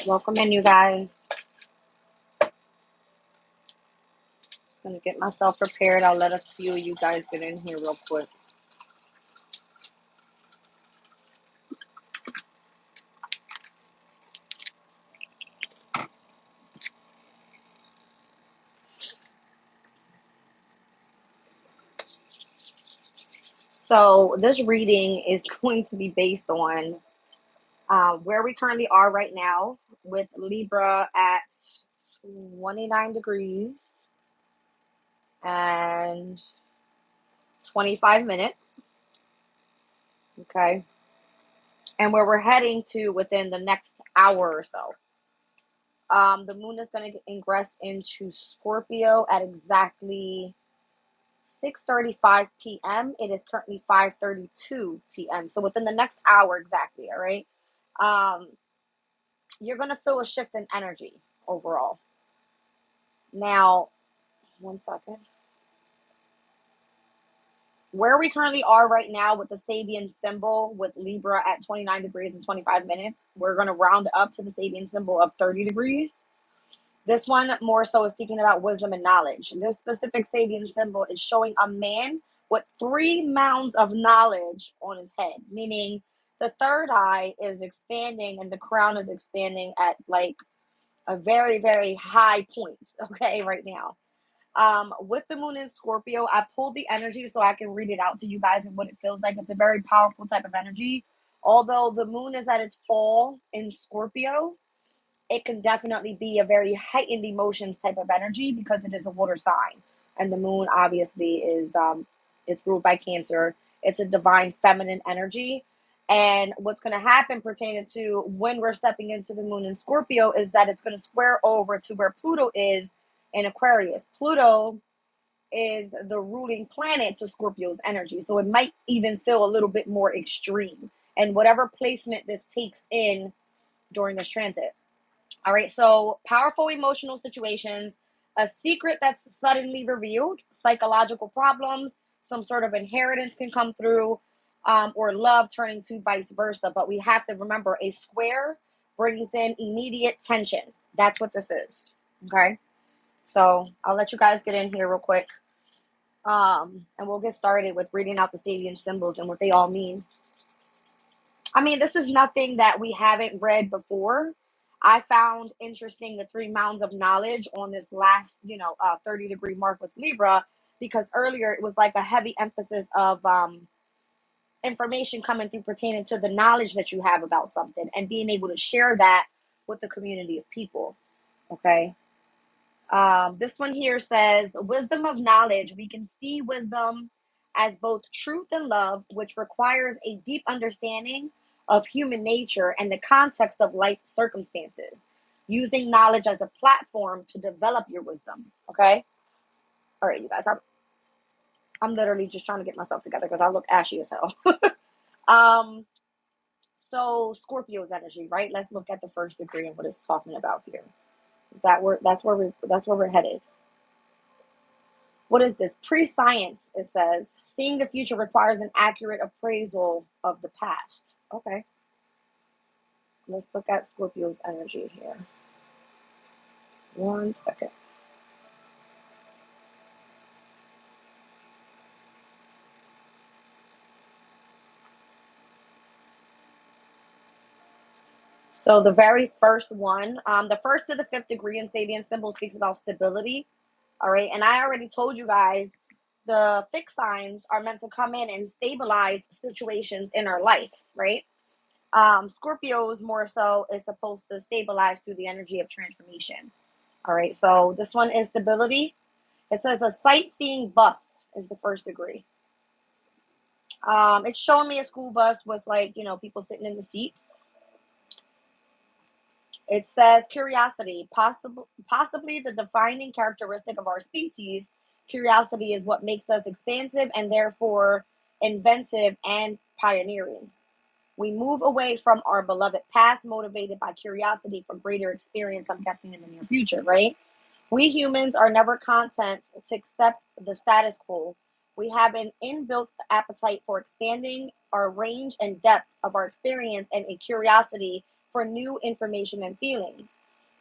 Welcome in, you guys. Gonna get myself prepared. I'll let a few of you guys get in here real quick. So this reading is going to be based on where we currently are right now with Libra at 29 degrees and 25 minutes. Okay. And where we're heading to within the next hour or so. The moon is going to ingress into Scorpio at exactly 6:35 p.m. It is currently 5:32 p.m. So within the next hour exactly, all right? You're going to feel a shift in energy overall. Now, one second. Where we currently are right now with the Sabian symbol with Libra at 29 degrees and 25 minutes, we're going to round up to the Sabian symbol of 30 degrees. This one more so is speaking about wisdom and knowledge. This specific Sabian symbol is showing a man with 3 mounds of knowledge on his head, meaning the third eye is expanding and the crown is expanding at like a very, very high point, okay, right now. With the moon in Scorpio, I pulled the energy so I can read it out to you guys and what it feels like. It's a very powerful type of energy. Although the moon is at its fall in Scorpio, it can definitely be a very heightened emotions type of energy because it is a water sign. And the moon obviously is it's ruled by Cancer. It's a divine feminine energy. And what's going to happen pertaining to when we're stepping into the moon in Scorpio is that it's going to square over to where Pluto is in Aquarius. Pluto is the ruling planet to Scorpio's energy. So it might even feel a little bit more extreme. And whatever placement this takes in during this transit. All right, so powerful emotional situations, a secret that's suddenly revealed, psychological problems, some sort of inheritance can come through, or love turning to vice versa. But we have to remember a square brings in immediate tension. That's what this is. Okay, so I'll let you guys get in here real quick. And we'll get started with reading out the Sabian symbols and what they all mean. I mean, this is nothing that we haven't read before. I found interesting the 3 mounds of knowledge on this last, 30-degree mark with Libra, because earlier it was like a heavy emphasis of information coming through pertaining to the knowledge that you have about something and being able to share that with the community of people. Okay. This one here says, wisdom of knowledge. We can see wisdom as both truth and love, which requires a deep understanding of human nature and the context of life circumstances, using knowledge as a platform to develop your wisdom. Okay. All right, you guys. I'm literally just trying to get myself together because I look ashy as hell. So Scorpio's energy, right? Let's look at the first degree and what it's talking about here. That's where we're headed. What is this? Pre-science, it says. Seeing the future requires an accurate appraisal of the past. Okay. Let's look at Scorpio's energy here. 1 second. So the very first one, the first to the 5th degree in Sabian symbol speaks about stability. All right. And I already told you guys the fixed signs are meant to come in and stabilize situations in our life, right? Scorpios more so is supposed to stabilize through the energy of transformation. All right, so this one is stability. It says a sightseeing bus is the first degree. It's showing me a school bus with people sitting in the seats. It says curiosity, possibly the defining characteristic of our species. Curiosity is what makes us expansive and therefore inventive and pioneering. We move away from our beloved past, motivated by curiosity for greater experience, I'm guessing, in the near future, right? We humans are never content to accept the status quo. We have an inbuilt appetite for expanding our range and depth of our experience and a curiosity for new information and feelings.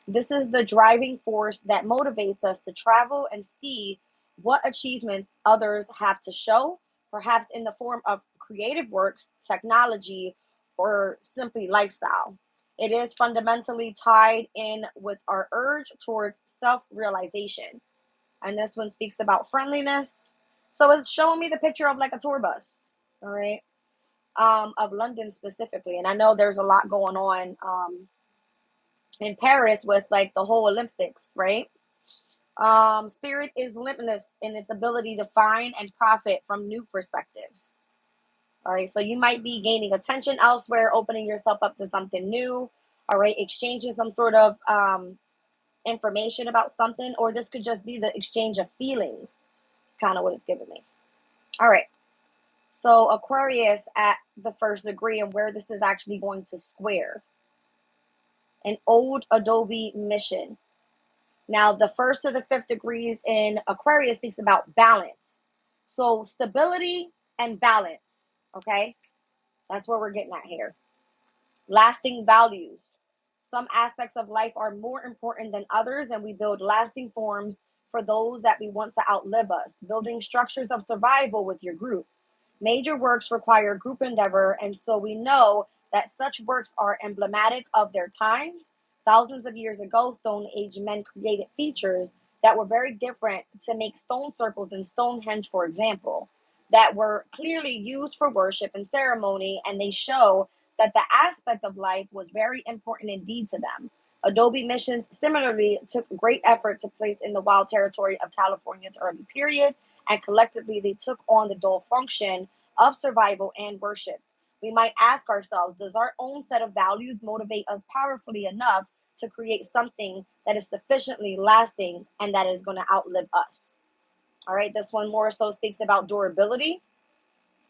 This is the driving force that motivates us to travel and see what achievements others have to show, perhaps in the form of creative works, technology, or simply lifestyle. It is fundamentally tied in with our urge towards self realization. And this one speaks about friendliness. So it's showing me the picture of like a tour bus, all right, of London specifically. And I know there's a lot going on in Paris with like the whole Olympics, right? Spirit is limitless in its ability to find and profit from new perspectives. All right, so you might be gaining attention elsewhere, opening yourself up to something new. All right, exchanging some sort of information about something, or this could just be the exchange of feelings. It's kind of what it's giving me. All right, so Aquarius at the first degree, and where this is actually going to square an old Adobe mission. Now, the first to the fifth degrees in Aquarius speaks about balance. So, stability and balance. Okay, that's where we're getting at here. Lasting values. Some aspects of life are more important than others, and we build lasting forms for those that we want to outlive us, building structures of survival with your group. Major works require group endeavor, and so we know that such works are emblematic of their times. Thousands of years ago, Stone Age men created features that were very different to make stone circles in Stonehenge, for example, that were clearly used for worship and ceremony, and they show that the aspect of life was very important indeed to them. Adobe missions similarly took great effort to place in the wild territory of California's early period, and collectively they took on the dual function of survival and worship. We might ask ourselves, does our own set of values motivate us powerfully enough to create something that is sufficiently lasting and that is going to outlive us? All right, this one more so speaks about durability.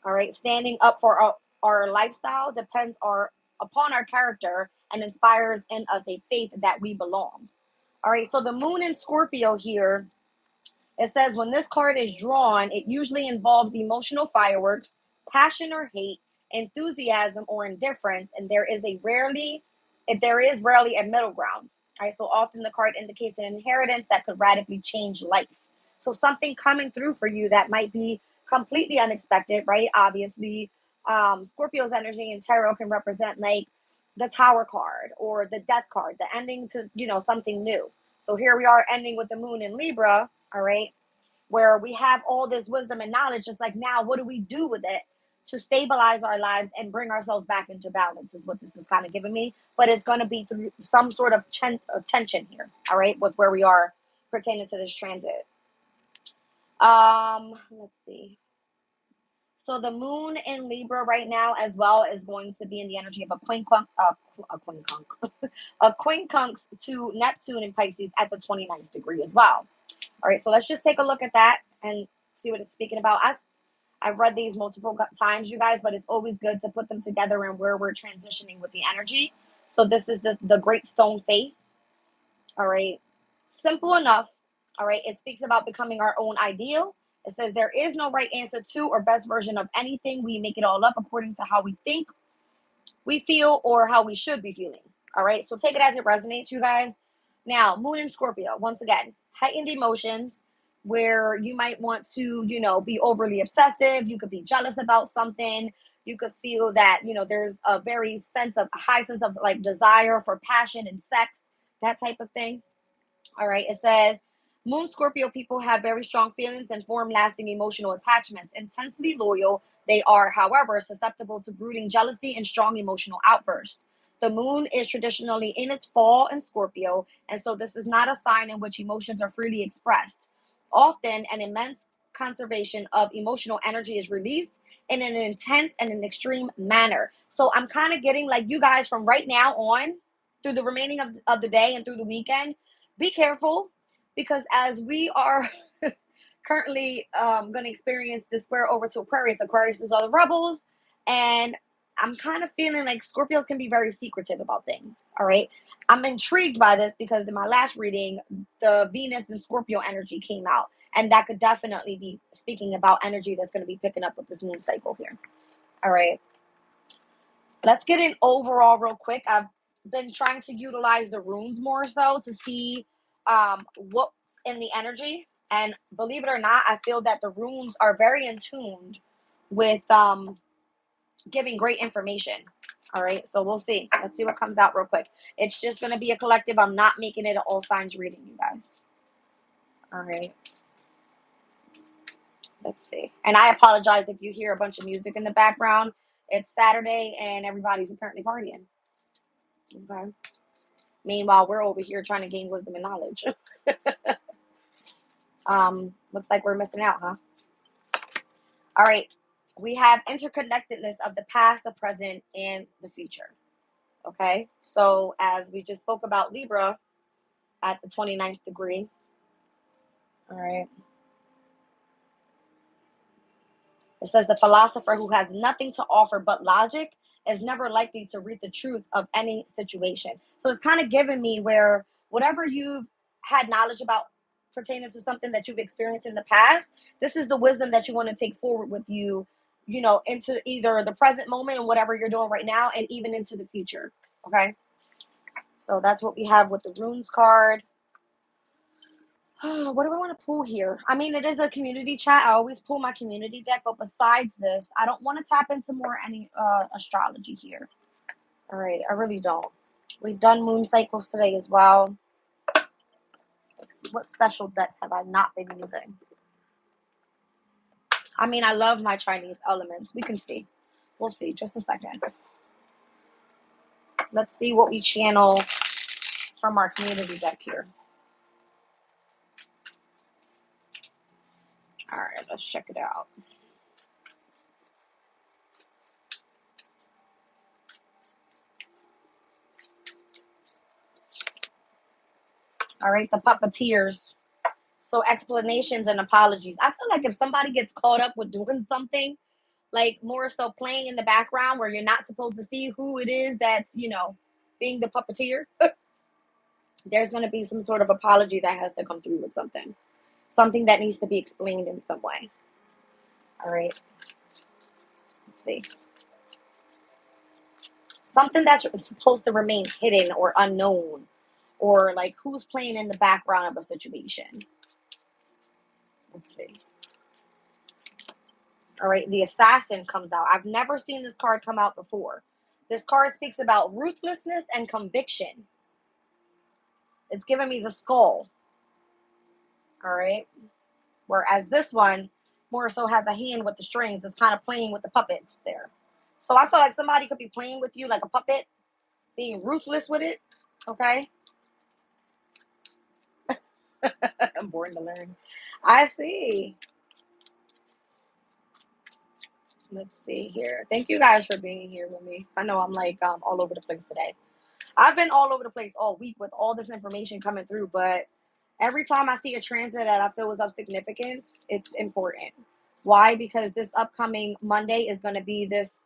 All right, standing up for our lifestyle depends upon our character and inspires in us a faith that we belong. All right, so the moon in Scorpio here, it says when this card is drawn, it usually involves emotional fireworks, passion or hate, enthusiasm or indifference, and there is rarely a middle ground. All right, so often the card indicates an inheritance that could radically change life. So something coming through for you that might be completely unexpected, right? Obviously, Scorpio's energy in tarot can represent like the Tower card or the Death card, the ending to something new. So here we are ending with the moon in Libra, all right, where we have all this wisdom and knowledge. Just like now, what do we do with it to stabilize our lives and bring ourselves back into balance? Is what this is kind of giving me. But it's going to be through some sort of tension here, all right, with where we are pertaining to this transit. Let's see. So the moon in Libra right now as well is going to be in the energy of a quincunx to Neptune in Pisces at the 29th degree as well. All right, so let's just take a look at that and see what it's speaking about. I've read these multiple times, you guys, but it's always good to put them together and where we're transitioning with the energy. So this is the Great Stone Face. All right, simple enough. All right, it speaks about becoming our own ideal. It says there is no right answer to or best version of anything. We make it all up according to how we think, we feel, or how we should be feeling. All right, so take it as it resonates, you guys. Now, moon in Scorpio, once again, heightened emotions where you might want to, be overly obsessive. You could be jealous about something. You could feel that, there's a very high sense of like desire for passion and sex, that type of thing. All right, it says Moon Scorpio people have very strong feelings and form lasting emotional attachments. Intensely loyal, they are, however, susceptible to brooding jealousy and strong emotional outbursts. The moon is traditionally in its fall in Scorpio, and so this is not a sign in which emotions are freely expressed. Often, an immense conservation of emotional energy is released in an intense and an extreme manner. So I'm kind of getting like you guys from right now on through the remaining of the day and through the weekend, be careful because as we are currently going to experience the square over to Aquarius. Aquarius is all the rebels, and I'm kind of feeling like Scorpios can be very secretive about things. All right, I'm intrigued by this because in my last reading, the Venus and Scorpio energy came out, and that could definitely be speaking about energy that's going to be picking up with this moon cycle here. All right, let's get in overall real quick. I've been trying to utilize the runes more so to see what's in the energy. And believe it or not, I feel that the runes are very in tuned with giving great information. All right, so we'll see. Let's see what comes out real quick. It's just going to be a collective. I'm not making it an all signs reading, you guys. All right. Let's see. And I apologize if you hear a bunch of music in the background. It's Saturday and everybody's apparently partying. Okay. Meanwhile, we're over here trying to gain wisdom and knowledge. Looks like we're missing out, huh? All right. We have interconnectedness of the past, the present, and the future. Okay. So as we just spoke about Libra at the 29th degree. All right. It says the philosopher who has nothing to offer but logic is never likely to read the truth of any situation. So it's kind of giving me where whatever you've had knowledge about pertaining to something that you've experienced in the past, this is the wisdom that you want to take forward with you, you know, into either the present moment and whatever you're doing right now and even into the future. Okay. So that's what we have with the runes card. What do I want to pull here? I mean, it is a community chat. I always pull my community deck, but besides this, I don't want to tap into more any astrology here. All right, I really don't. We've done moon cycles today as well. What special decks have I not been using? I mean, I love my Chinese elements. We can see. We'll see. Just a second. Let's see what we channel from our community deck here. All right, let's check it out. All right, the puppeteers. So explanations and apologies. I feel like if somebody gets caught up with doing something, like more so playing in the background where you're not supposed to see who it is that's, you know, being the puppeteer, there's going to be some sort of apology that has to come through with something. Something that needs to be explained in some way. All right. Let's see. Something that's supposed to remain hidden or unknown, or like who's playing in the background of a situation. Let's see. All right, the assassin comes out. I've never seen this card come out before. This card speaks about ruthlessness and conviction. It's giving me the skull. All right. Whereas this one more so has a hand with the strings. It's kind of playing with the puppets there. So I feel like somebody could be playing with you like a puppet, being ruthless with it. Okay. I'm born to learn. I see. Let's see here. Thank you guys for being here with me. I know I'm like all over the place today. I've been all over the place all week with all this information coming through, but every time I see a transit that I feel is of significance, it's important. Why? Because this upcoming Monday is going to be this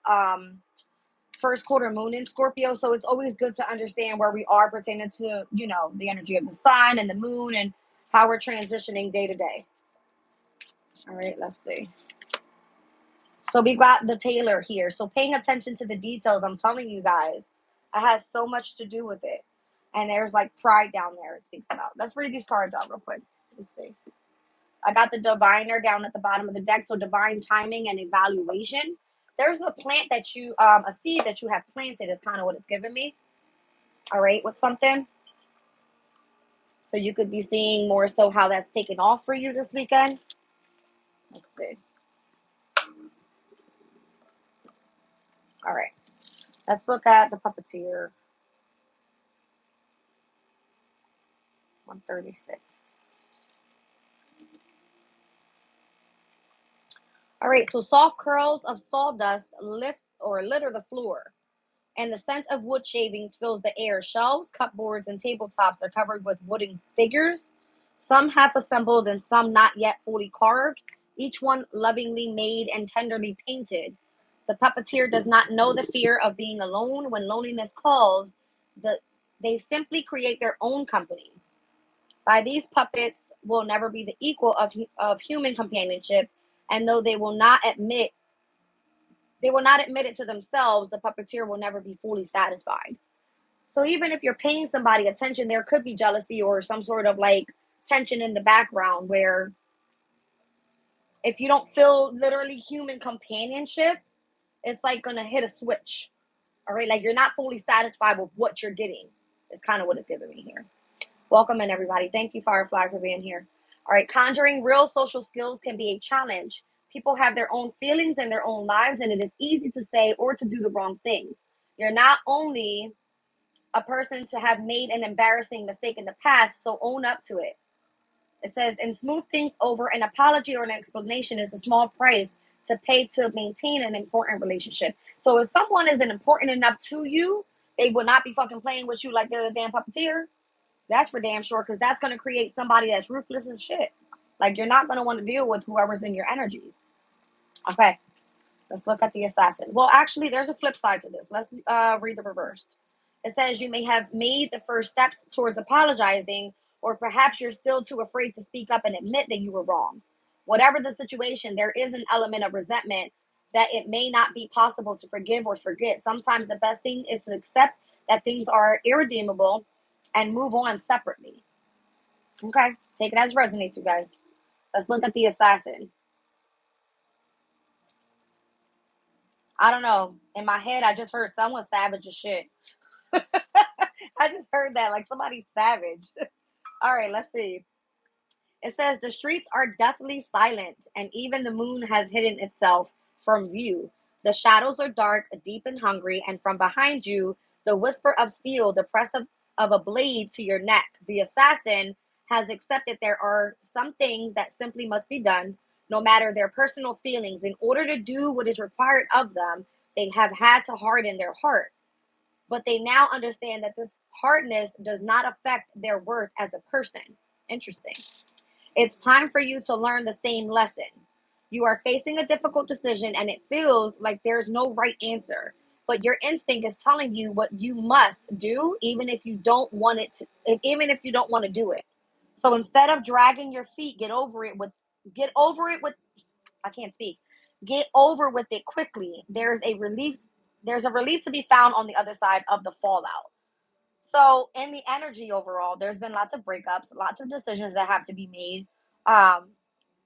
first quarter moon in Scorpio, so it's always good to understand where we are pertaining to, you know, the energy of the sun and the moon and how we're transitioning day to day. All right, let's see. So we got the tailor here. So paying attention to the details, I'm telling you guys, it has so much to do with it. And there's like pride down there it speaks about. Let's read these cards out real quick. Let's see. I got the diviner down at the bottom of the deck. So divine timing and evaluation. There's a plant that you, a seed that you have planted is kind of what it's giving me. All right, with something. So you could be seeing more so how that's taken off for you this weekend. Let's see. All right. Let's look at the puppeteer. 136. All right, so soft curls of sawdust lift or litter the floor, and the scent of wood shavings fills the air. Shelves, cupboards, and tabletops are covered with wooden figures, some half assembled and some not yet fully carved, each one lovingly made and tenderly painted. The puppeteer does not know the fear of being alone when loneliness calls. They simply create their own company. By these puppets will never be the equal of human companionship, and though they will not admit it to themselves, the puppeteer will never be fully satisfied. So even if you're paying somebody attention, there could be jealousy or some sort of like tension in the background where if you don't feel literally human companionship, it's like gonna hit a switch. All right, like you're not fully satisfied with what you're getting. It's kind of what it's giving me here. Welcome in, everybody. Thank you, Firefly, for being here. All right, conjuring real social skills can be a challenge. People have their own feelings and their own lives, and it is easy to say or to do the wrong thing. You're not only a person to have made an embarrassing mistake in the past, so own up to it. It says, and smooth things over, an apology or an explanation is a small price to pay to maintain an important relationship. So if someone isn't important enough to you, they will not be fucking playing with you like they're a damn puppeteer. That's for damn sure, because that's going to create somebody that's ruthless as shit. Like, you're not going to want to deal with whoever's in your energy. Okay, let's look at the assassin. Well, actually, there's a flip side to this. Let's read the reversed. It says you may have made the first steps towards apologizing, or perhaps you're still too afraid to speak up and admit that you were wrong. Whatever the situation, there is an element of resentment that it may not be possible to forgive or forget. Sometimes the best thing is to accept that things are irredeemable and move on separately. Okay, take it as resonates, you guys. Let's look at the assassin. I don't know. In my head, I just heard someone savage as shit. I just heard that, like somebody's savage. All right, let's see. It says the streets are deathly silent, and even the moon has hidden itself from view. The shadows are dark, deep, and hungry, and from behind you, the whisper of steel, the press of a blade to your neck. The assassin has accepted there are some things that simply must be done, no matter their personal feelings. In order to do what is required of them, they have had to harden their heart. But they now understand that this hardness does not affect their worth as a person. Interesting. It's time for you to learn the same lesson. You are facing a difficult decision and it feels like there's no right answer, but your instinct is telling you what you must do even if you don't want it to, even if you don't want to do it. So instead of dragging your feet, get over it with I can't speak. Get over with it quickly. There's a relief to be found on the other side of the fallout. So in the energy overall, there's been lots of breakups, lots of decisions that have to be made. Um,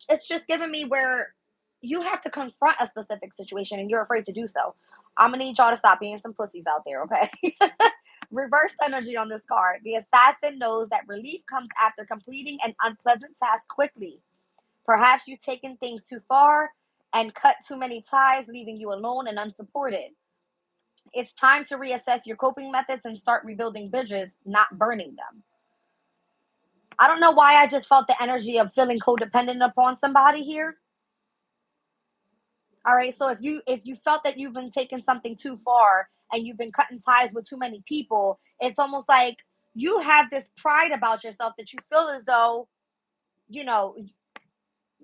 it's just giving me where you have to confront a specific situation and you're afraid to do so. I'm gonna need y'all to stop being some pussies out there, okay? Reverse energy on this card. The assassin knows that relief comes after completing an unpleasant task quickly. Perhaps you've taken things too far and cut too many ties, leaving you alone and unsupported. It's time to reassess your coping methods and start rebuilding bridges, not burning them. I don't know why I just felt the energy of feeling codependent upon somebody here. All right, so if you felt that you've been taking something too far and you've been cutting ties with too many people, it's almost like you have this pride about yourself that you feel as though, you know,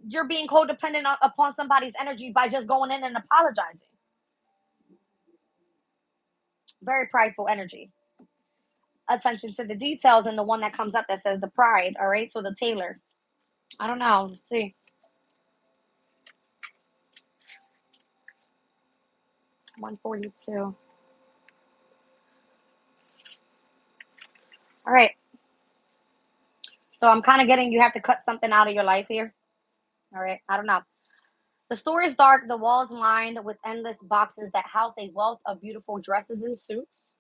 you're being codependent upon somebody's energy by just going in and apologizing. Very prideful energy. Attention to the details and the one that comes up that says the pride. All right, so the tailor. I don't know. Let's see. 142. All right. So I'm kind of getting you have to cut something out of your life here. All right. I don't know. The store is dark, the walls lined with endless boxes that house a wealth of beautiful dresses and suits.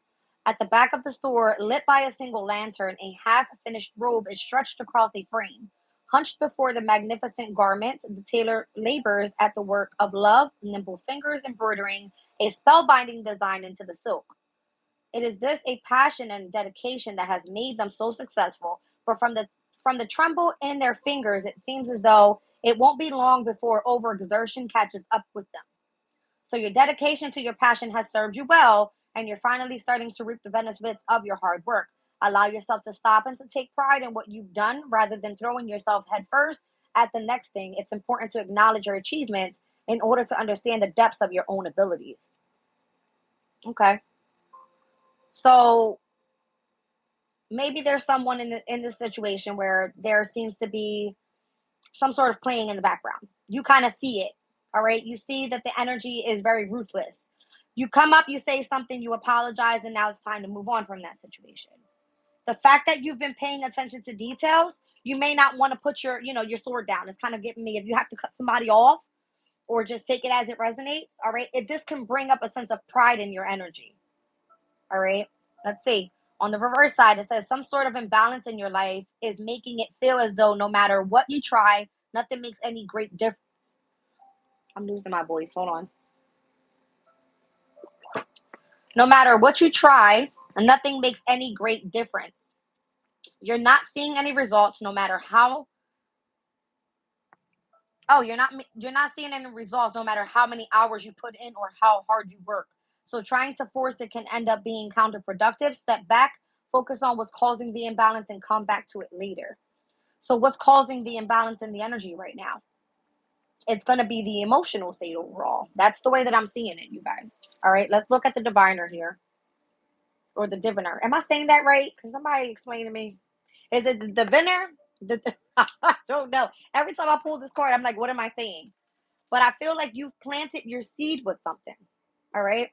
At the back of the store, lit by a single lantern, a half finished robe is stretched across a frame. Hunched before the magnificent garment, the tailor labors at the work of love, nimble fingers embroidering a spellbinding design into the silk. It is this a passion and dedication that has made them so successful, but from the tremble in their fingers, it seems as though it won't be long before overexertion catches up with them. So your dedication to your passion has served you well, and you're finally starting to reap the benefits of your hard work. Allow yourself to stop and to take pride in what you've done rather than throwing yourself headfirst at the next thing. It's important to acknowledge your achievements in order to understand the depths of your own abilities. Okay. So maybe there's someone in this situation where there seems to be some sort of playing in the background. You kind of see it. All right. You see that the energy is very ruthless. You come up, you say something, you apologize, and now it's time to move on from that situation. The fact that you've been paying attention to details, you may not want to put your sword down. It's kind of giving me, if you have to cut somebody off or just take it as it resonates, all right? This can bring up a sense of pride in your energy, all right? Let's see. On the reverse side, it says some sort of imbalance in your life is making it feel as though no matter what you try, nothing makes any great difference. I'm losing my voice. Hold on. No matter what you try, nothing makes any great difference. You're not seeing any results no matter how. Oh, you're not seeing any results no matter how many hours you put in or how hard you work. So trying to force it can end up being counterproductive. Step back, focus on what's causing the imbalance and come back to it later. So what's causing the imbalance in the energy right now? It's going to be the emotional state overall. That's the way that I'm seeing it, you guys. All right, let's look at the diviner here. Or the diviner. Am I saying that right? Can somebody explain to me? Is it the diviner? I don't know. Every time I pull this card, I'm like, what am I saying? But I feel like you've planted your seed with something. All right.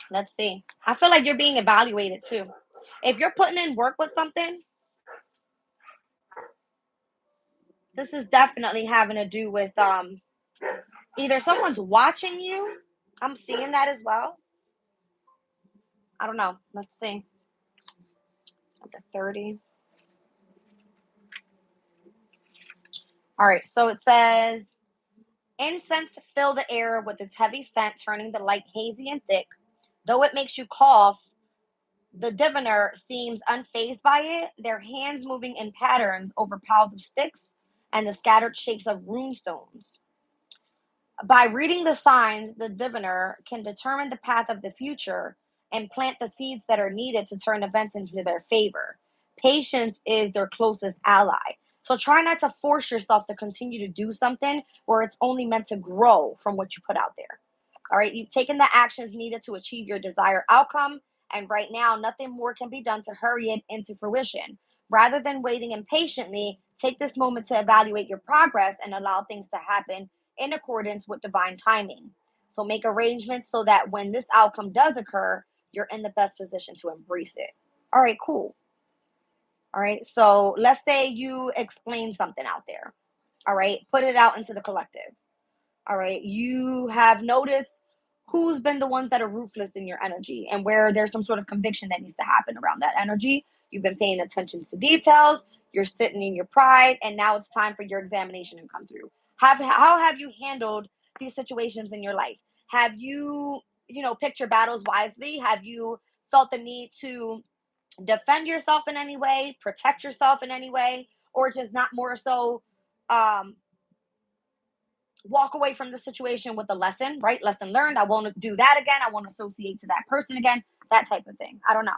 Let's see. I feel like you're being evaluated too. If you're putting in work with something, this is definitely having to do with either someone's watching you. I'm seeing that as well. I don't know. Let's see. Number 30. All right. So it says incense fill the air with its heavy scent, turning the light hazy and thick. Though it makes you cough, the diviner seems unfazed by it, their hands moving in patterns over piles of sticks and the scattered shapes of runestones. By reading the signs, the diviner can determine the path of the future and plant the seeds that are needed to turn events into their favor. Patience is their closest ally. So try not to force yourself to continue to do something where it's only meant to grow from what you put out there. All right, you've taken the actions needed to achieve your desired outcome, and right now, nothing more can be done to hurry it into fruition. Rather than waiting impatiently, take this moment to evaluate your progress and allow things to happen in accordance with divine timing. So make arrangements so that when this outcome does occur, you're in the best position to embrace it. All right, cool. All right, so let's say you explain something out there. All right, put it out into the collective. All right, you have noticed who's been the ones that are ruthless in your energy and where there's some sort of conviction that needs to happen around that energy. You've been paying attention to details, you're sitting in your pride, and now it's time for your examination to come through. How have you handled these situations in your life? Have you, picked your battles wisely? Have you felt the need to defend yourself in any way, protect yourself in any way, or just not more so um, walk away from the situation with a lesson, right? Lesson learned. I won't do that again. I won't associate to that person again. That type of thing. I don't know.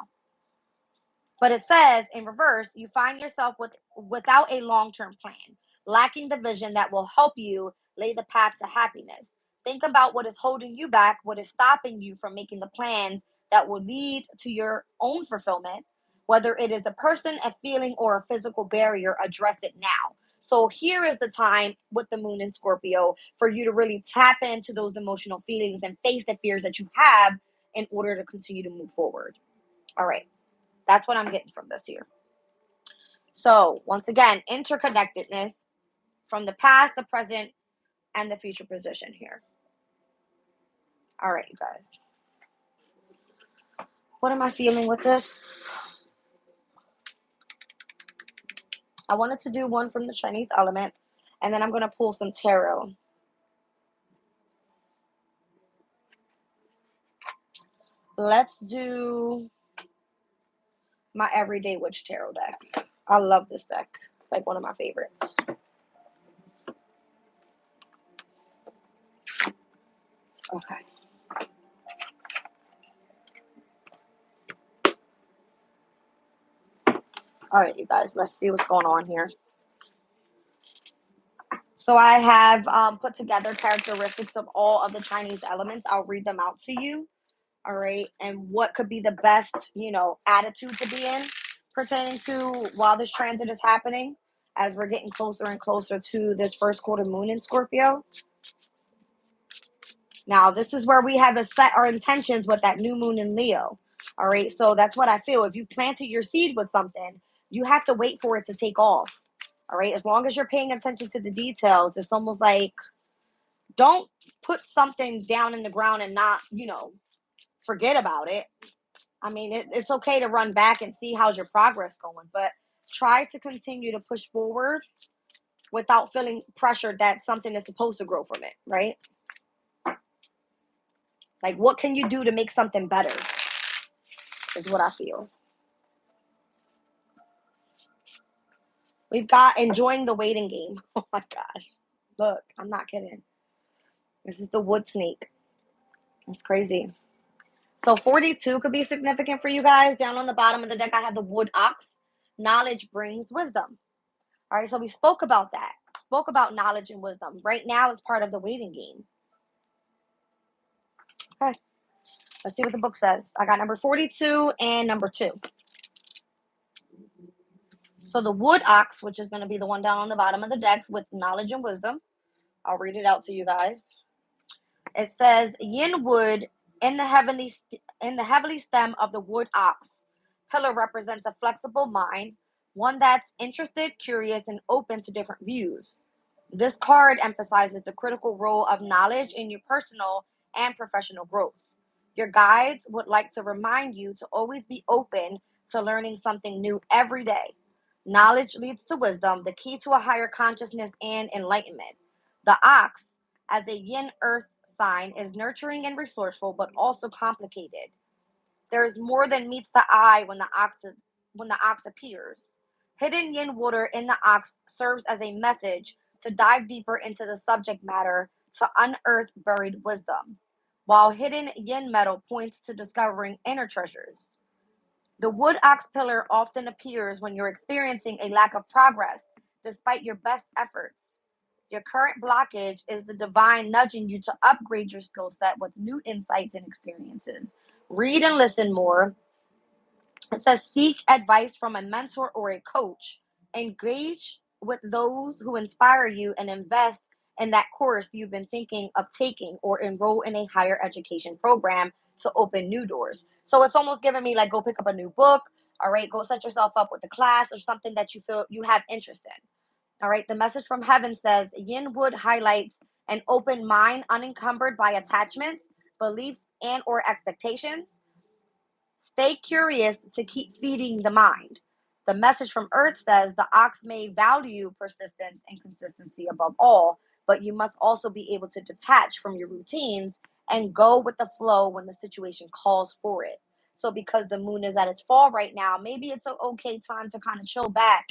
But it says in reverse, you find yourself without a long-term plan, lacking the vision that will help you lay the path to happiness. Think about what is holding you back, what is stopping you from making the plans that will lead to your own fulfillment. Whether it is a person, a feeling, or a physical barrier, address it now. So here is the time with the moon in Scorpio for you to really tap into those emotional feelings and face the fears that you have in order to continue to move forward. All right. That's what I'm getting from this here. So, once again, interconnectedness from the past, the present, and the future position here. All right, you guys. What am I feeling with this? I wanted to do one from the Chinese element, and then I'm going to pull some tarot. Let's do my Everyday Witch Tarot deck. I love this deck. It's like one of my favorites. Okay. All right, you guys, let's see what's going on here. So I have put together characteristics of all of the Chinese elements. I'll read them out to you. All right. And what could be the best, attitude to be in pertaining to while this transit is happening as we're getting closer and closer to this first quarter moon in Scorpio. Now, this is where we have to set our intentions with that new moon in Leo. All right. So that's what I feel. If you planted your seed with something, you have to wait for it to take off. All right. As long as you're paying attention to the details, it's almost like don't put something down in the ground and not, forget about it. I mean, it's okay to run back and see how's your progress going, but try to continue to push forward without feeling pressured that something is supposed to grow from it, right? Like, what can you do to make something better is what I feel. We've got enjoying the waiting game. Oh my gosh. Look, I'm not kidding. This is the wood snake. It's crazy. So 42 could be significant for you guys. Down on the bottom of the deck, I have the wood ox. Knowledge brings wisdom. All right, so we spoke about that. Spoke about knowledge and wisdom. Right now, it's part of the waiting game. Okay, let's see what the book says. I got number 42 and number 2. So the wood ox, which is going to be the one down on the bottom of the decks with knowledge and wisdom. I'll read it out to you guys. It says, yin wood in the heavenly stem of the wood ox. Pillar represents a flexible mind, one that's interested, curious, and open to different views. This card emphasizes the critical role of knowledge in your personal and professional growth. Your guides would like to remind you to always be open to learning something new every day. Knowledge leads to wisdom, the key to a higher consciousness and enlightenment. The ox, as a yin earth sign, is nurturing and resourceful, but also complicated. There is more than meets the eye when the ox appears. Hidden yin water in the ox serves as a message to dive deeper into the subject matter to unearth buried wisdom, while hidden yin metal points to discovering inner treasures. The wood ox pillar often appears when you're experiencing a lack of progress despite your best efforts. Your current blockage is the divine nudging you to upgrade your skill set with new insights and experiences. Read and listen more. It says seek advice from a mentor or a coach. Engage with those who inspire you and invest in that course you've been thinking of taking or enroll in a higher education program to open new doors. So it's almost giving me like go pick up a new book. All right, go set yourself up with a class or something that you feel you have interest in. All right, the message from heaven says yin wood highlights an open mind unencumbered by attachments, beliefs, and or expectations. Stay curious to keep feeding the mind. The message from Earth says the ox may value persistence and consistency above all, but you must also be able to detach from your routines and go with the flow when the situation calls for it. So, because the moon is at its fall right now, maybe it's an okay time to kind of chill back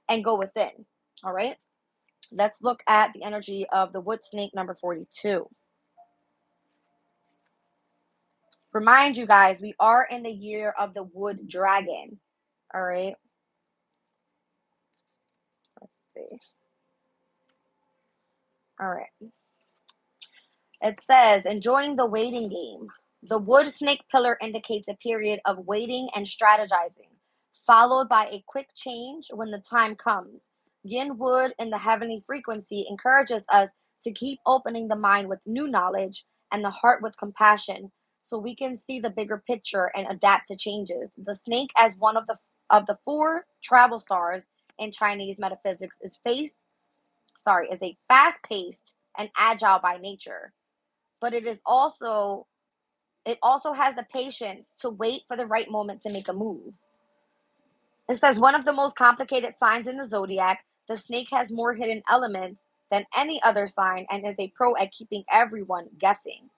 and go within. All right, let's look at the energy of the wood snake number 42. Remind you guys, we are in the year of the wood dragon. All right. See. All right. It says, enjoying the waiting game. The wood snake pillar indicates a period of waiting and strategizing, followed by a quick change when the time comes. Yin wood in the heavenly frequency encourages us to keep opening the mind with new knowledge and the heart with compassion so we can see the bigger picture and adapt to changes. The snake, as one of the 4 travel stars in Chinese metaphysics, is a fast-paced and agile by nature, but it also has the patience to wait for the right moment to make a move. It says one of the most complicated signs in the zodiac, the snake has more hidden elements than any other sign and is a pro at keeping everyone guessing.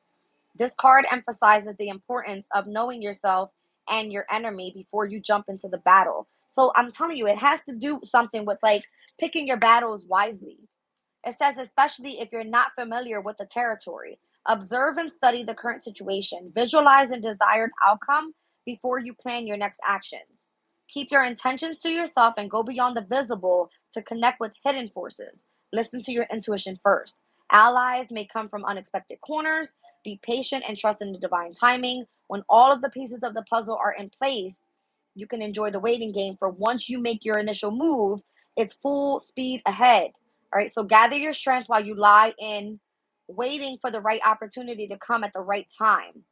This card emphasizes the importance of knowing yourself and your enemy before you jump into the battle. So I'm telling you, it has to do something with like picking your battles wisely. It says, especially if you're not familiar with the territory, observe and study the current situation, visualize a desired outcome before you plan your next actions. Keep your intentions to yourself and go beyond the visible to connect with hidden forces. Listen to your intuition first. Allies may come from unexpected corners. Be patient and trust in the divine timing. When all of the pieces of the puzzle are in place, you can enjoy the waiting game for once you make your initial move, it's full speed ahead. All right, so gather your strength while you lie in waiting for the right opportunity to come at the right time.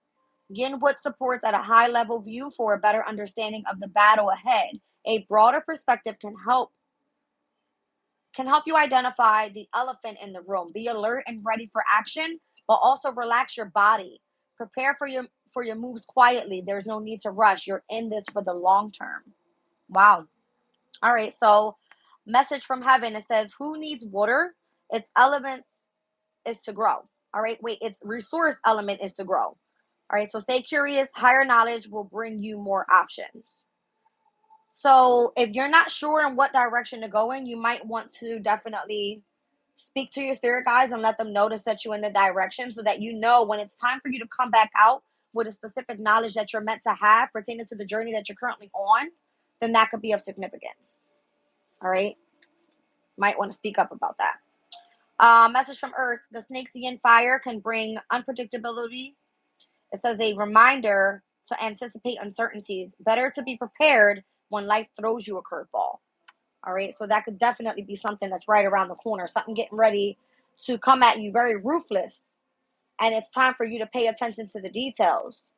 Yin Wood supports at a high level view for a better understanding of the battle ahead. A broader perspective can help you identify the elephant in the room. Be alert and ready for action, but also relax your body. Prepare for your moves quietly. There's no need to rush. You're in this for the long term. Wow. All right. So, message from heaven. It says, "Who needs water? Its elements is to grow." All right. Wait. Its resource element is to grow. All right. So stay curious. Higher knowledge will bring you more options. So if you're not sure in what direction to go in, you might want to definitely speak to your spirit guides and let them know to set you in the direction so that you know when it's time for you to come back out with a specific knowledge that you're meant to have pertaining to the journey that you're currently on, then that could be of significance. All right. Might want to speak up about that. Message from Earth. The snake's yin fire can bring unpredictability. It says a reminder to anticipate uncertainties. Better to be prepared when life throws you a curveball. All right. So that could definitely be something that's right around the corner. Something getting ready to come at you very ruthless. And it's time for you to pay attention to the details.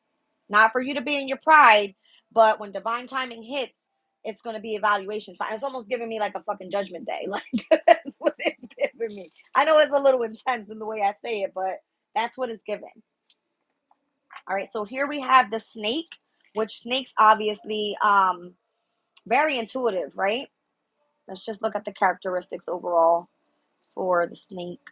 Not for you to be in your pride, but when divine timing hits, it's going to be evaluation time. It's almost giving me like a fucking judgment day. Like, that's what it's giving me. I know it's a little intense in the way I say it, but that's what it's giving. All right. So here we have the snake, which snakes obviously very intuitive, right? Let's just look at the characteristics overall for the snake.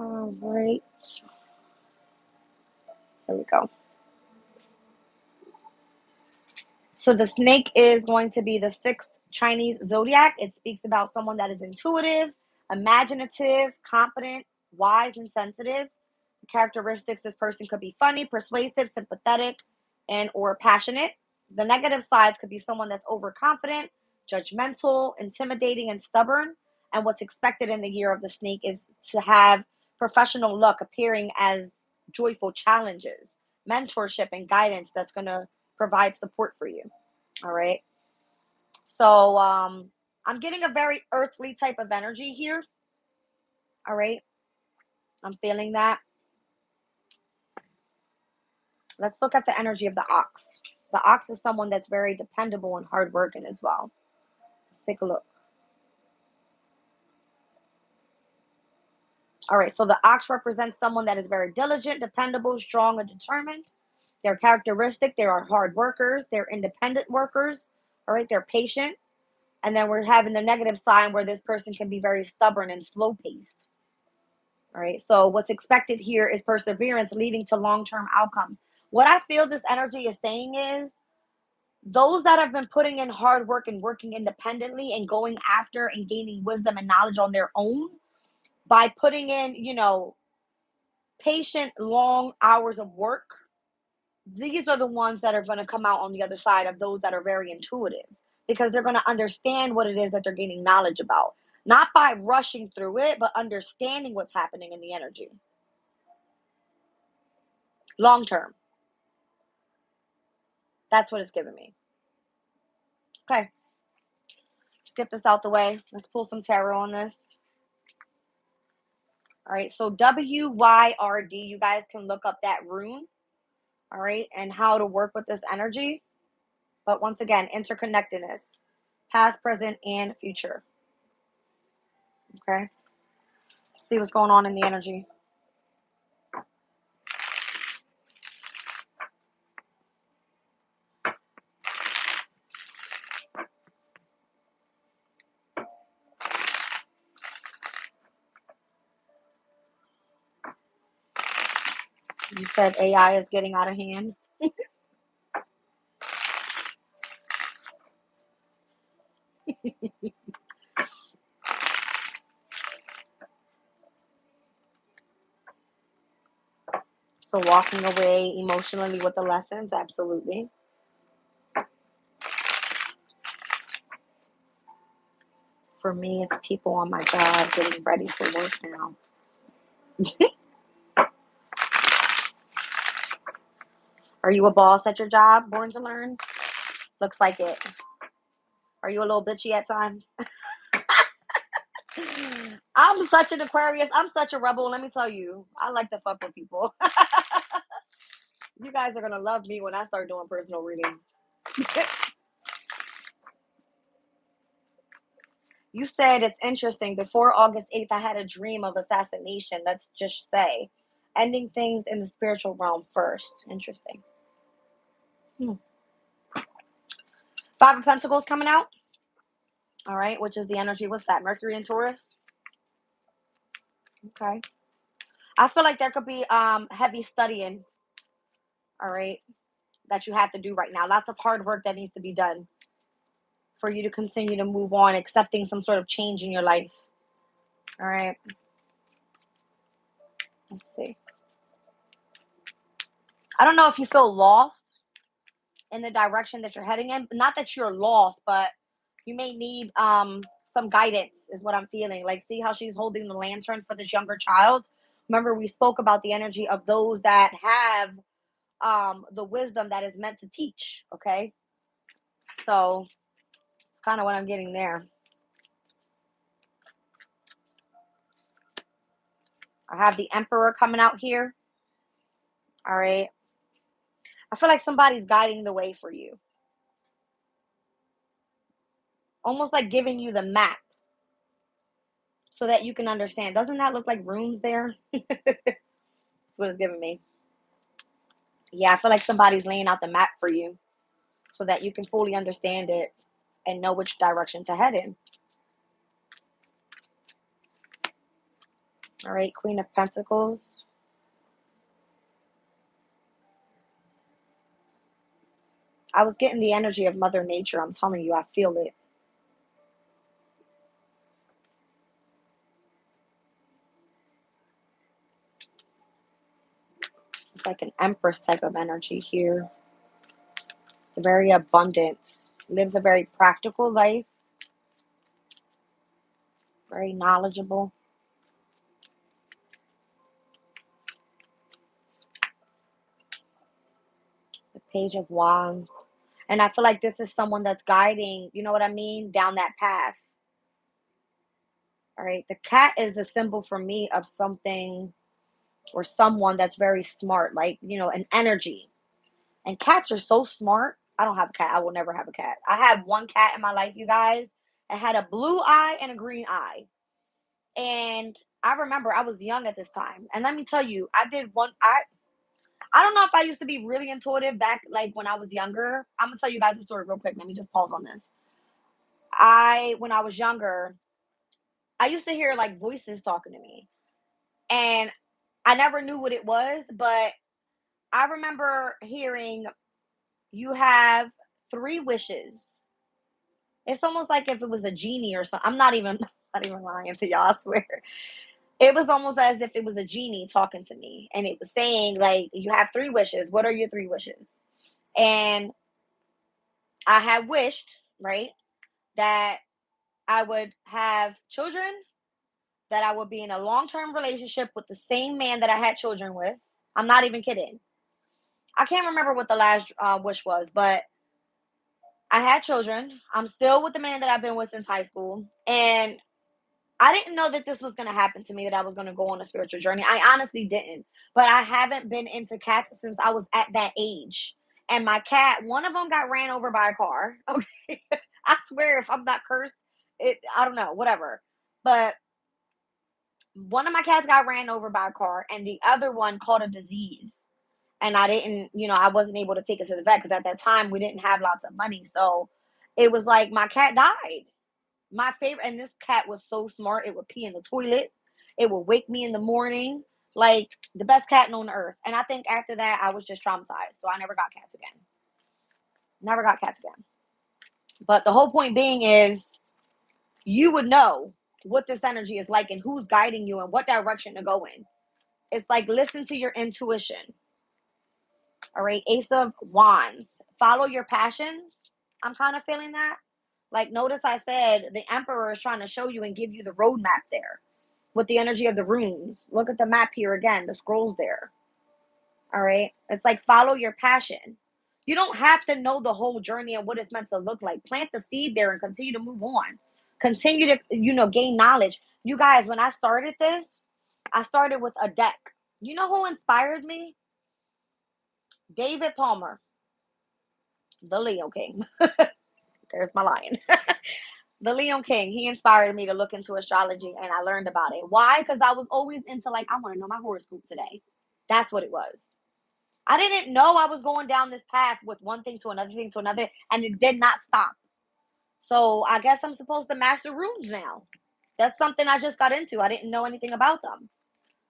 All right. There we go. So the snake is going to be the sixth Chinese zodiac. It speaks about someone that is intuitive, imaginative, confident, wise, and sensitive. The characteristics: this person could be funny, persuasive, sympathetic, and or passionate. The negative sides could be someone that's overconfident, judgmental, intimidating, and stubborn. And what's expected in the year of the snake is to have professional luck appearing as joyful challenges, mentorship, and guidance that's going to provide support for you. All right. So I'm getting a very earthly type of energy here. All right. I'm feeling that. Let's look at the energy of the ox. The ox is someone that's very dependable and hardworking as well. Let's take a look. All right. So the ox represents someone that is very diligent, dependable, strong, and determined. They're characteristic. They are hard workers. They're independent workers. All right. They're patient. And then we're having the negative sign where this person can be very stubborn and slow paced. All right. So what's expected here is perseverance leading to long-term outcomes. What I feel this energy is saying is those that have been putting in hard work and working independently and going after and gaining wisdom and knowledge on their own by putting in, patient, long hours of work, these are the ones that are going to come out on the other side of those that are very intuitive because they're going to understand what it is that they're gaining knowledge about. Not by rushing through it, but understanding what's happening in the energy. Long term. That's what it's giving me. Okay. Let's get this out the way. Let's pull some tarot on this. All right. So WYRD, you guys can look up that rune. All right. And how to work with this energy. But once again, interconnectedness. Past, present, and future. Okay. See what's going on in the energy. You said AI is getting out of hand. So walking away emotionally with the lessons, absolutely. For me, it's people on my job getting ready for work now. Are you a boss at your job, born to learn? Looks like it. Are you a little bitchy at times? I'm such an Aquarius. I'm such a rebel. Let me tell you, I like to fuck with people. You guys are gonna love me when I start doing personal readings. You said it's interesting. Before August 8th, I had a dream of assassination. Let's just say, ending things in the spiritual realm first. Interesting. Hmm. Five of Pentacles coming out. All right, which is the energy. What's that? Mercury and Taurus. Okay. I feel like there could be heavy studying. All right, that you have to do right now. Lots of hard work that needs to be done for you to continue to move on, accepting some sort of change in your life. All right. Let's see. I don't know if you feel lost in the direction that you're heading in. Not that you're lost, but you may need some guidance is what I'm feeling. Like, see how she's holding the lantern for this younger child? Remember, we spoke about the energy of those that have the wisdom that is meant to teach. Okay. So it's kind of what I'm getting there. I have the Emperor coming out here. All right. I feel like somebody's guiding the way for you. Almost like giving you the map so that you can understand. Doesn't that look like rooms there? That's what it's giving me. Yeah, I feel like somebody's laying out the map for you so that you can fully understand it and know which direction to head in. All right, Queen of Pentacles. I was getting the energy of Mother Nature. I'm telling you, I feel it. It's like an Empress type of energy here. It's very abundant. Lives a very practical life. Very knowledgeable. The Page of Wands. And I feel like this is someone that's guiding, you know what I mean, down that path. All right. The cat is a symbol for me of something or someone that's very smart, like, you know, an energy. And cats are so smart. I don't have a cat. I will never have a cat. I had one cat in my life, you guys. It had a blue eye and a green eye. And I remember I was young at this time. And let me tell you, I don't know if I used to be really intuitive back like when I was younger. I'm gonna tell you guys a story real quick. Let me just pause on this. When I was younger, I used to hear like voices talking to me. And I never knew what it was, but I remember hearing, you have three wishes. It's almost like if it was a genie or something. I'm not even not even lying to y'all, I swear. It was almost as if it was a genie talking to me. And it was saying, like, you have three wishes. What are your three wishes? And I had wished, right, that I would have children, that I would be in a long-term relationship with the same man that I had children with. I'm not even kidding. I can't remember what the last wish was, but I had children. I'm still with the man that I've been with since high school. And I didn't know that this was going to happen to me, that I was going to go on a spiritual journey. I honestly didn't. But I haven't been into cats since I was at that age. And my cat, one of them got ran over by a car. Okay. I swear, if I'm not cursed, I don't know, whatever. But one of my cats got ran over by a car, and the other one caught a disease. And I didn't, I wasn't able to take it to the vet because at that time we didn't have lots of money. So it was like my cat died. My favorite, and this cat was so smart. It would pee in the toilet. It would wake me in the morning. Like the best cat on earth. And I think after that, I was just traumatized. So I never got cats again. Never got cats again. But the whole point being is you would know what this energy is like and who's guiding you and what direction to go in. It's like listen to your intuition. All right. Ace of Wands. Follow your passions. I'm kind of feeling that. Like, notice I said the Emperor is trying to show you and give you the roadmap there with the energy of the runes. Look at the map here again, the scrolls there. All right. It's like follow your passion. You don't have to know the whole journey and what it's meant to look like. Plant the seed there and continue to move on. Continue to, gain knowledge. You guys, when I started this, I started with a deck. You know who inspired me? David Palmer, the Leo King. There's my lion. The Leo King. He inspired me to look into astrology, and I learned about it. Why? Because I was always into, like, I want to know my horoscope today. That's what it was. I didn't know I was going down this path with one thing to another thing to another, and it did not stop. So I guess I'm supposed to master runes now. That's something I just got into. I didn't know anything about them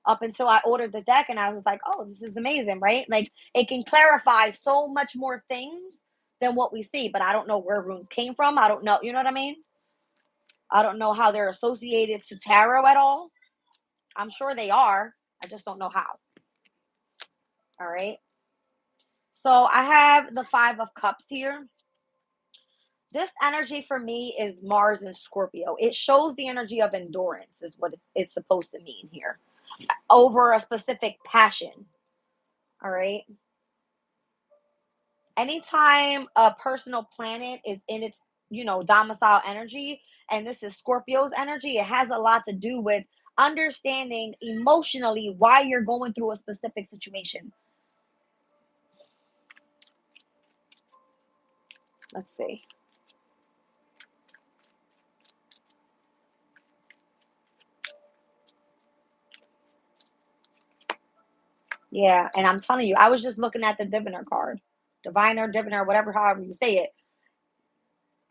up until I ordered the deck, and I was like, oh, this is amazing, right? Like, it can clarify so much more things than what we see, but I don't know where runes came from. I don't know, you know what I mean? I don't know how they're associated to tarot at all. I'm sure they are. I just don't know how. All right. So I have the Five of Cups here. This energy for me is Mars and Scorpio. It shows the energy of endurance, is what it's supposed to mean here, over a specific passion. All right. Anytime a personal planet is in its, domicile energy, and this is Scorpio's energy, it has a lot to do with understanding emotionally why you're going through a specific situation. Let's see. Yeah, and I'm telling you, I was just looking at the diviner card. Diviner, diviner, whatever, however you say it.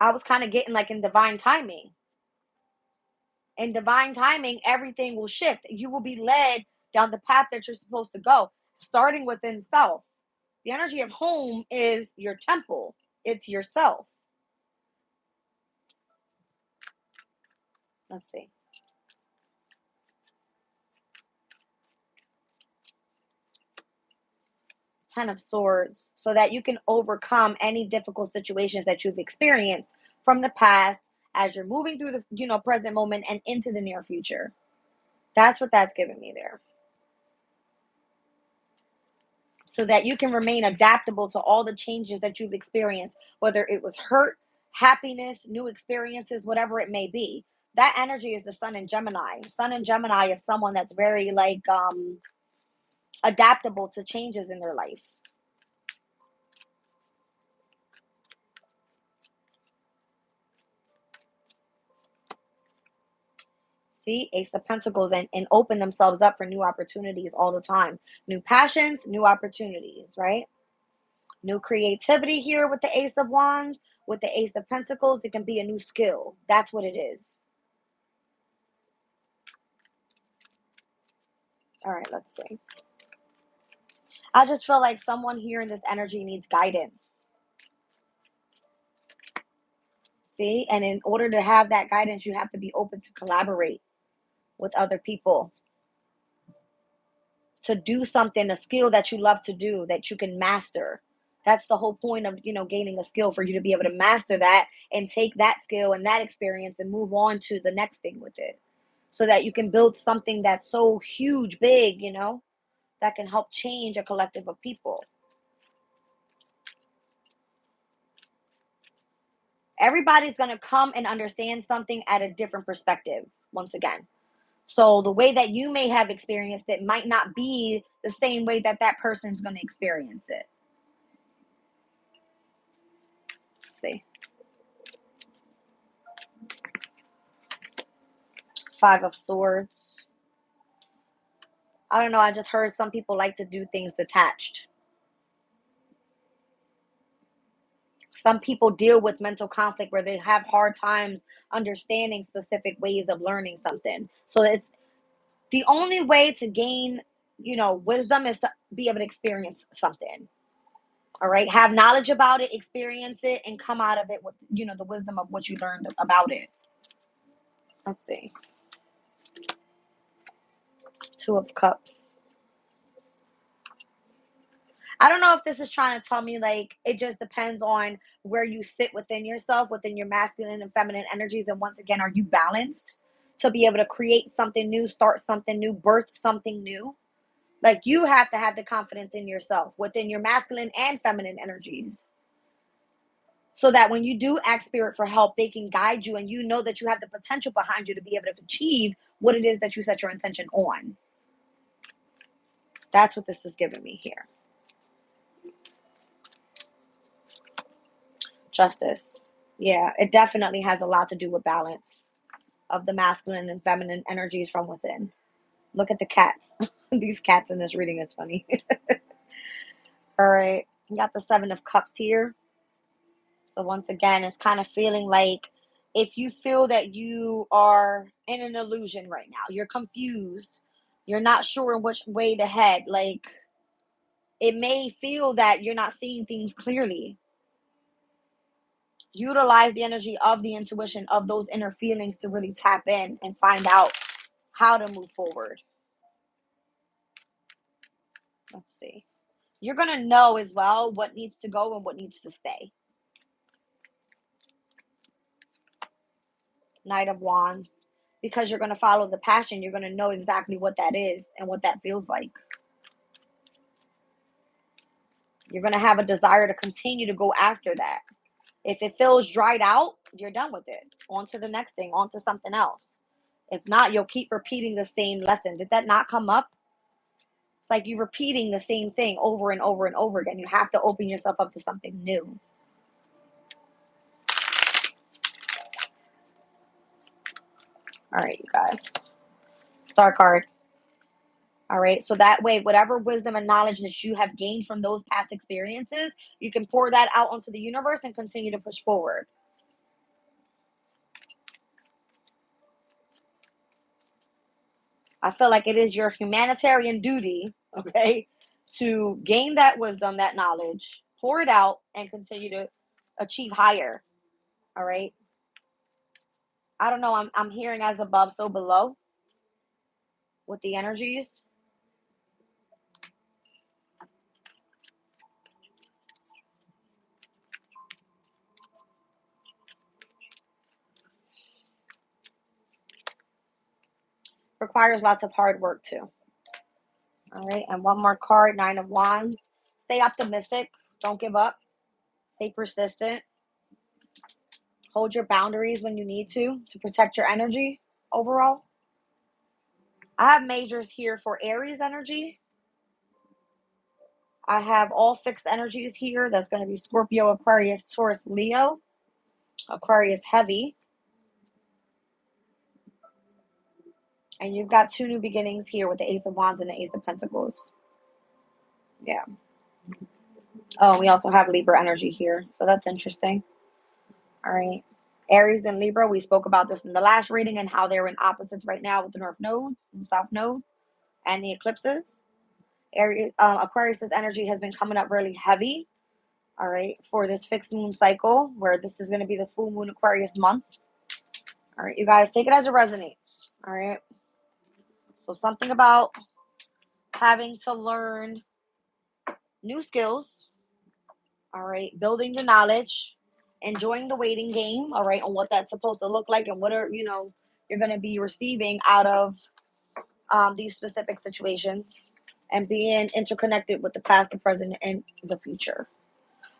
I was kind of getting like in divine timing. In divine timing, everything will shift. You will be led down the path that you're supposed to go, starting within self. The energy of home is your temple, it's yourself. Let's see. 10 of Swords, so that you can overcome any difficult situations that you've experienced from the past as you're moving through the present moment and into the near future. That's what that's giving me there. So that you can remain adaptable to all the changes that you've experienced, whether it was hurt, happiness, new experiences, whatever it may be. That energy is the Sun in Gemini. Sun in Gemini is someone that's very like adaptable to changes in their life. See, Ace of Pentacles, and open themselves up for new opportunities all the time. New passions, new opportunities, right? New creativity here with the Ace of Wands. With the Ace of Pentacles, it can be a new skill. That's what it is. All right, let's see. I just feel like someone here in this energy needs guidance. See? And in order to have that guidance, you have to be open to collaborate with other people. To do something, a skill that you love to do, that you can master. That's the whole point of, gaining a skill, for you to be able to master that and take that skill and that experience and move on to the next thing with it. So that you can build something that's so huge, big, that can help change a collective of people. Everybody's going to come and understand something at a different perspective, once again. So the way that you may have experienced it might not be the same way that that person's going to experience it. Let's see. 5 of Swords. I don't know. I just heard some people like to do things detached. Some people deal with mental conflict where they have hard times understanding specific ways of learning something. So it's the only way to gain, wisdom is to be able to experience something. All right. Have knowledge about it, experience it, and come out of it with, the wisdom of what you learned about it. Let's see. 2 of Cups. I don't know if this is trying to tell me, like, it just depends on where you sit within yourself, within your masculine and feminine energies. And once again, are you balanced to be able to create something new, start something new, birth something new? Like, you have to have the confidence in yourself within your masculine and feminine energies. so that when you do ask spirit for help, they can guide you and you know that you have the potential behind you to be able to achieve what it is that you set your intention on. That's what this is giving me here. Justice. Yeah, it definitely has a lot to do with balance of the masculine and feminine energies from within. Look at the cats. These cats in this reading is funny. All right. We got the Seven of Cups here. So once again, it's kind of feeling like if you feel that you are in an illusion right now, you're confused, you're not sure in which way to head, like it may feel that you're not seeing things clearly. Utilize the energy of the intuition of those inner feelings to really tap in and find out how to move forward. Let's see. You're going to know as well what needs to go and what needs to stay. Knight of Wands. Because you're going to follow the passion, you're going to know exactly what that is and what that feels like. You're going to have a desire to continue to go after that. If it feels dried out, you're done with it. On to the next thing, on to something else. If not, you'll keep repeating the same lesson. Did that not come up? It's like you're repeating the same thing over and over and over again. You have to open yourself up to something new. All right, you guys. Star card. All right, so that way, whatever wisdom and knowledge that you have gained from those past experiences, you can pour that out onto the universe and continue to push forward. I feel like it is your humanitarian duty, okay, to gain that wisdom, that knowledge, pour it out, and continue to achieve higher. All right. I don't know. I'm hearing as above, so below with the energies. Requires lots of hard work too. All right. And one more card, Nine of Wands. Stay optimistic. Don't give up. Stay persistent. Hold your boundaries when you need to protect your energy overall. I have majors here for Aries energy. I have all fixed energies here. That's going to be Scorpio, Aquarius, Taurus, Leo. Aquarius heavy. And you've got two new beginnings here with the Ace of Wands and the Ace of Pentacles. Yeah. Oh, we also have Libra energy here. So that's interesting. All right. Aries and Libra, we spoke about this in the last reading and how they're in opposites right now with the North Node and South Node and the eclipses. Aquarius's energy has been coming up really heavy. All right. For this fixed moon cycle where this is going to be the full moon Aquarius month. All right. You guys take it as it resonates. All right. So something about having to learn new skills. All right. Building your knowledge. Enjoying the waiting game. All right. On what that's supposed to look like and what are, you're going to be receiving out of these specific situations. And being interconnected with the past, the present, and the future.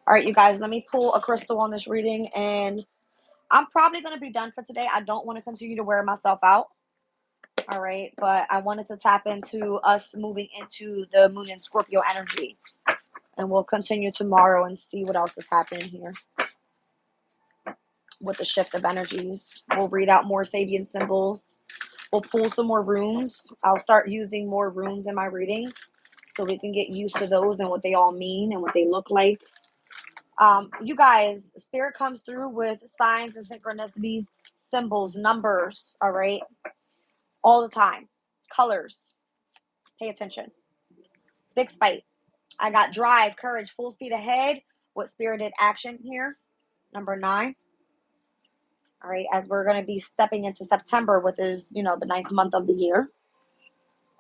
All right, you guys, let me pull a crystal on this reading. And I'm probably going to be done for today. I don't want to continue to wear myself out. All right, but I wanted to tap into us moving into the moon and Scorpio energy. And we'll continue tomorrow and see what else is happening here with the shift of energies. We'll read out more Sabian symbols. We'll pull some more runes. I'll start using more runes in my readings so we can get used to those and what they all mean and what they look like. You guys, Spirit comes through with signs and synchronicities, symbols, numbers, all right? All the time. Colors. Pay attention. Big spite. I got drive, courage, full speed ahead with spirited action here. Number 9. All right, as we're going to be stepping into September, which is, the 9th month of the year.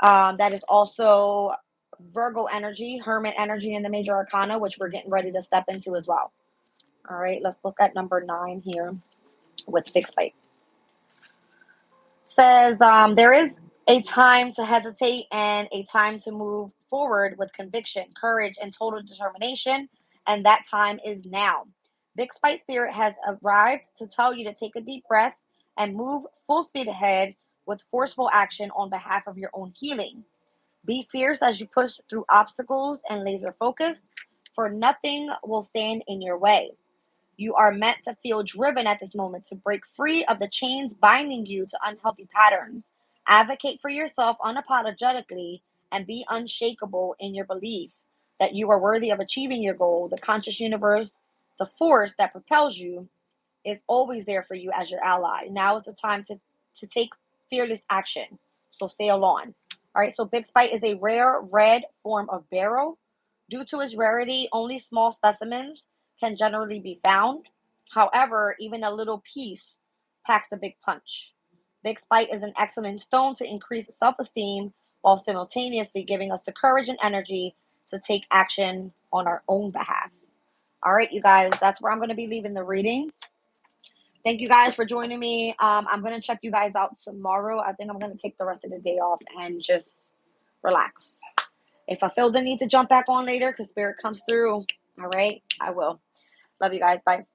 That is also Virgo energy, Hermit energy in the major arcana, which we're getting ready to step into as well. All right, let's look at number 9 here with fixed fight. Says there is a time to hesitate and a time to move forward with conviction, courage, and total determination, and that time is now. Big Spite Spirit has arrived to tell you to take a deep breath and move full speed ahead with forceful action on behalf of your own healing. Be fierce as you push through obstacles and laser focus, for nothing will stand in your way. You are meant to feel driven at this moment to break free of the chains binding you to unhealthy patterns. Advocate for yourself unapologetically and be unshakable in your belief that you are worthy of achieving your goal. The conscious universe, the force that propels you, is always there for you as your ally. Now is the time to take fearless action. So sail on. All right, so Big Spite is a rare red form of beryl. Due to its rarity, only small specimens can generally be found. However, even a little piece packs a big punch. Big Spite is an excellent stone to increase self-esteem while simultaneously giving us the courage and energy to take action on our own behalf. All right, you guys, that's where I'm going to be leaving the reading. Thank you guys for joining me. I'm going to check you guys out tomorrow. I think I'm going to take the rest of the day off and just relax. If I feel the need to jump back on later because Spirit comes through, all right, I will. Love you guys. Bye.